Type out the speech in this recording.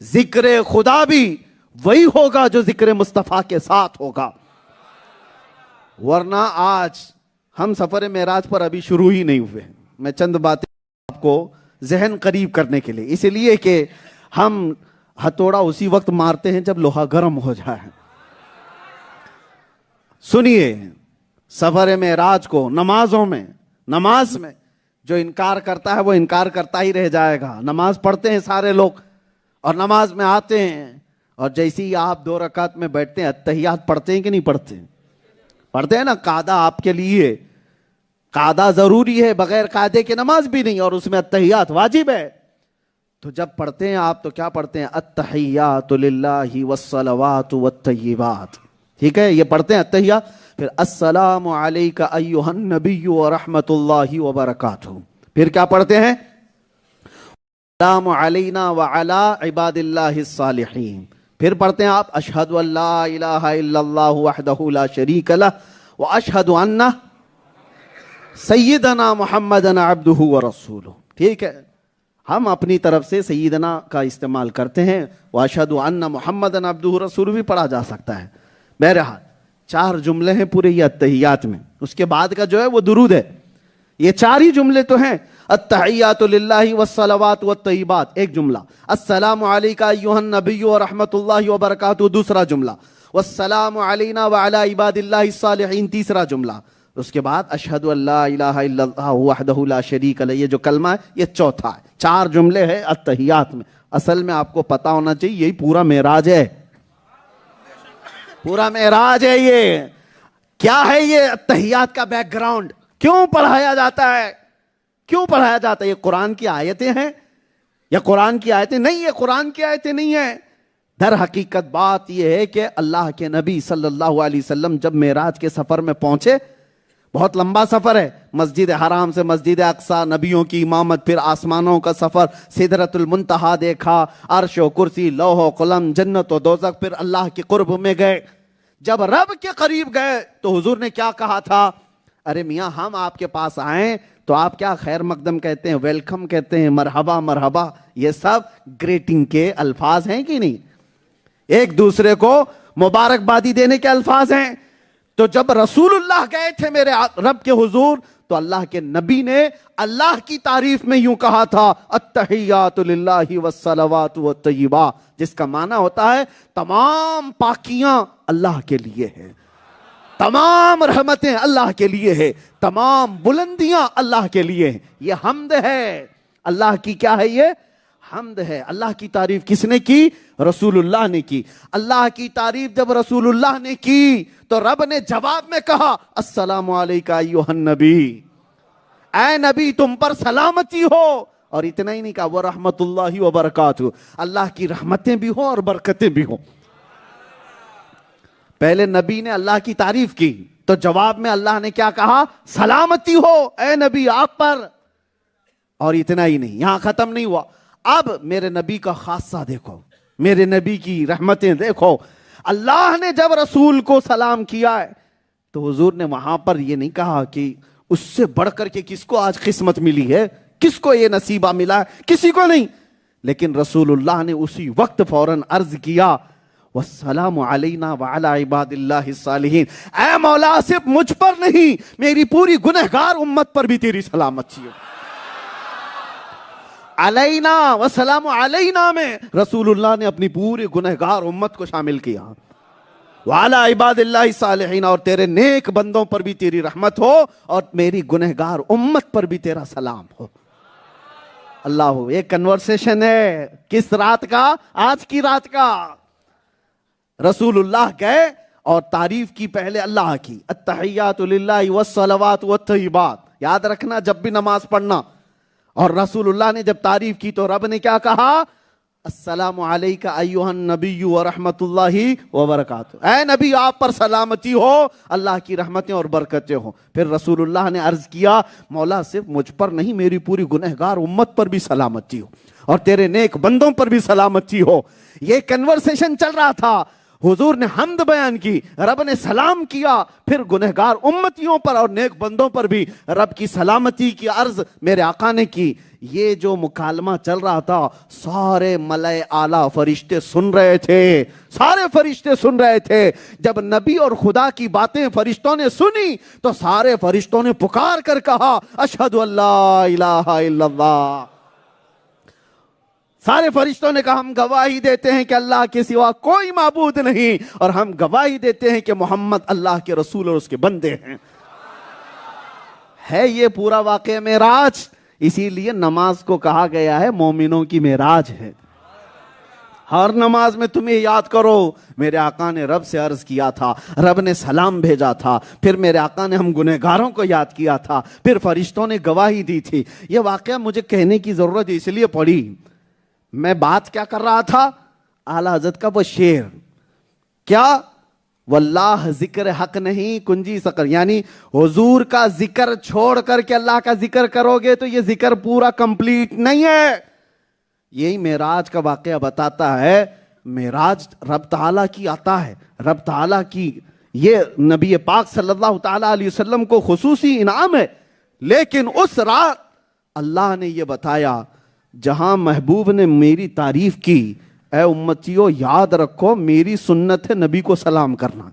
ذکر خدا بھی وہی ہوگا جو ذکر مصطفیٰ کے ساتھ ہوگا، ورنہ آج ہم سفر معراج پر ابھی شروع ہی نہیں ہوئے ہیں۔ میں چند باتیں آپ کو ذہن قریب کرنے کے لیے، اس لیے کہ ہم ہتھوڑا اسی وقت مارتے ہیں جب لوہا گرم ہو جائے۔ سنیے، سفر معراج کو نماز میں جو انکار کرتا ہے وہ انکار کرتا ہی رہ جائے گا۔ نماز پڑھتے ہیں سارے لوگ اور نماز میں آتے ہیں، اور جیسے ہی آپ 2 رکعت میں بیٹھتے ہیں اتحیات پڑھتے ہیں کہ نہیں پڑھتے؟ پڑھتے ہیں نا۔ قاعدہ آپ کے لیے، قاعدہ ضروری ہے، بغیر قاعدے کے نماز بھی نہیں، اور اس میں اتحیات واجب ہے۔ تو جب پڑھتے ہیں آپ تو کیا پڑھتے ہیں؟ التحیات للہ والصلوات والطیبات، ٹھیک ہے؟ یہ پڑھتے ہیں اتحیات۔ پھر السلام علیک ایھا النبی ورحمۃ اللہ وبرکاتہ، پھر کیا پڑھتے ہیں؟ السلام علینا وعلی عباد اللہ الصالحین، پھر پڑھتے ہیں آپ اشہد ان لا الہ الا اللہ وحدہ لا شریک لہ واشہد ان سیدنا محمدً عبدہ ورسولہ، ٹھیک ہے؟ ہم اپنی طرف سے سیدنا کا استعمال کرتے ہیں، واشہد ان محمدً عبدہ ورسولہ بھی پڑھا جا سکتا ہے۔ بہرحال 4 جملے ہیں پورے یہ اتحیات میں، اس کے بعد کا جو ہے وہ درود ہے۔ یہ 4 ہی جملے تو ہیں، التحیات للہ والصلوات والطیبات ایک جملہ، السلام علیک ایھا النبی ورحمۃ اللہ وبرکاتہ دوسرا جملہ، والسلام علینا وعلی عباد اللہ الصالحین تیسرا جملہ، اس کے بعد اشہد ان لا الہ الا اللہ وحدہ لا شریک لہ، یہ جو کلمہ ہے یہ چوتھا ہے۔ 4 جملے ہیں اتحیات میں۔ اصل میں آپ کو پتا ہونا چاہیے یہی پورا معراج ہے، پورا معراج ہے۔ یہ کیا ہے؟ یہ اتحیات کا بیک گراؤنڈ کیوں پڑھایا جاتا ہے؟ کیوں پڑھایا جاتا ہے؟ یہ قرآن کی آیتیں ہیں یا قرآن کی آیتیں نہیں؟ یہ قرآن کی آیتیں نہیں ہیں۔ در حقیقت بات یہ ہے کہ اللہ کے نبی صلی اللہ علیہ وسلم جب معراج کے سفر میں پہنچے، بہت لمبا سفر ہے، مسجد حرام سے مسجد اقصیٰ، نبیوں کی امامت، پھر آسمانوں کا سفر، سدرۃ المنتہا دیکھا، عرش و کرسی، لوح و قلم، جنت و دوزخ، پھر اللہ کے قرب میں گئے۔ جب رب کے قریب گئے تو حضور نے کیا کہا تھا؟ ارے میاں ہم آپ کے پاس آئیں تو آپ کیا خیر مقدم کہتے ہیں، ویلکم کہتے ہیں، مرحبا مرحبا، یہ سب گریٹنگ کے الفاظ ہیں کہ نہیں؟ ایک دوسرے کو مبارکبادی دینے کے الفاظ ہیں۔ تو جب رسول اللہ گئے تھے میرے رب کے حضور تو اللہ کے نبی نے اللہ کی تعریف میں یوں کہا تھا، التحیات للہ والصلوات والطیبات، جس کا معنی ہوتا ہے تمام پاکیاں اللہ کے لیے ہیں، تمام رحمتیں اللہ کے لیے ہیں، تمام بلندیاں اللہ کے لیے ہیں۔ یہ حمد ہے اللہ کی، کیا ہے یہ؟ حمد ہے۔ اللہ کی تعریف کس نے کی؟ رسول اللہ نے کی۔ اللہ کی تعریف جب رسول اللہ نے کی تو رب نے جواب میں کہا السلام علیک ایھا النبی، اے نبی تم پر سلامتی ہو، اور اتنا ہی نہیں کہا ورحمۃ اللہ وبرکاتہ، اللہ کی رحمتیں بھی ہوں اور برکتیں بھی ہوں۔ پہلے نبی نے اللہ کی تعریف کی تو جواب میں اللہ نے کیا کہا؟ سلامتی ہو اے نبی آپ پر۔ اور اتنا ہی نہیں، یہاں ختم نہیں ہوا، اب میرے نبی کا خاصہ دیکھو، میرے نبی کی رحمتیں دیکھو۔ اللہ نے جب رسول کو سلام کیا ہے تو حضور نے وہاں پر یہ نہیں کہا کہ اس سے بڑھ کر کے کس کو آج قسمت ملی ہے، کس کو یہ نصیبہ ملا ہے، کسی کو نہیں، لیکن رسول اللہ نے اسی وقت فوراً عرض کیا والسلام علینا وعلی عباد اللہ الصالحین، اے مولا صرف مجھ پر نہیں میری پوری گنہگار امت پر بھی تیری سلامتی ہو۔ علینا والسلام علینا میں رسول اللہ نے اپنی پوری گنہگار امت کو شامل کیا، وعلی عباد اللہ الصالحین، اور تیرے نیک بندوں پر بھی تیری رحمت ہو اور میری گنہگار امت پر بھی تیرا سلام ہو۔ اللہ، ایک کنورسیشن ہے کس رات کا؟ آج کی رات کا۔ رسول اللہ گئے اور تعریف کی پہلے اللہ کی، التحیات للہ والصلوات والطیبات، یاد رکھنا جب بھی نماز پڑھنا۔ اور رسول اللہ نے جب تعریف کی تو رب نے کیا کہا؟ السلام علیک ایھا النبی ورحمۃ اللہ وبرکاتہ، اے نبی آپ پر سلامتی ہو، اللہ کی رحمتیں اور برکتیں ہوں۔ پھر رسول اللہ نے عرض کیا مولا صرف مجھ پر نہیں میری پوری گنہگار امت پر بھی سلامتی ہو اور تیرے نیک بندوں پر بھی سلامتی ہو۔ یہ کنورسیشن چل رہا تھا۔ حضور نے حمد بیان کی، رب نے سلام کیا، پھر گنہگار امتیوں پر اور نیک بندوں پر بھی رب کی سلامتی کی عرض میرے آقا نے کی۔ یہ جو مکالمہ چل رہا تھا سارے ملائے اعلیٰ فرشتے سن رہے تھے، سارے فرشتے سن رہے تھے۔ جب نبی اور خدا کی باتیں فرشتوں نے سنی تو سارے فرشتوں نے پکار کر کہا اشہد ان لا الہ الا اللہ۔ سارے فرشتوں نے کہا ہم گواہی دیتے ہیں کہ اللہ کے سوا کوئی معبود نہیں، اور ہم گواہی دیتے ہیں کہ محمد اللہ کے رسول اور اس کے بندے ہیں۔ ہے یہ پورا واقعہ معراج، اسی لیے نماز کو کہا گیا ہے مومنوں کی معراج ہے۔ ہر نماز میں تمہیں یاد کرو میرے آقا نے رب سے عرض کیا تھا، رب نے سلام بھیجا تھا، پھر میرے آقا نے ہم گنہگاروں کو یاد کیا تھا، پھر فرشتوں نے گواہی دی تھی۔ یہ واقعہ مجھے کہنے کی ضرورت اس لیے پڑی، میں بات کیا کر رہا تھا؟ اعلیٰ حضرت کا وہ شعر، کیا واللہ ذکر حق نہیں کنجی سقر، یعنی حضور کا ذکر چھوڑ کر کے اللہ کا ذکر کرو گے تو یہ ذکر پورا کمپلیٹ نہیں ہے۔ یہی معراج کا واقعہ بتاتا ہے، معراج رب تعالیٰ کی عطا ہے، رب تعالیٰ کی، یہ نبی پاک صلی اللہ تعالیٰ علیہ وسلم کو خصوصی انعام ہے۔ لیکن اس رات اللہ نے یہ بتایا جہاں محبوب نے میری تعریف کی، اے امتیوں یاد رکھو میری سنت ہے نبی کو سلام کرنا۔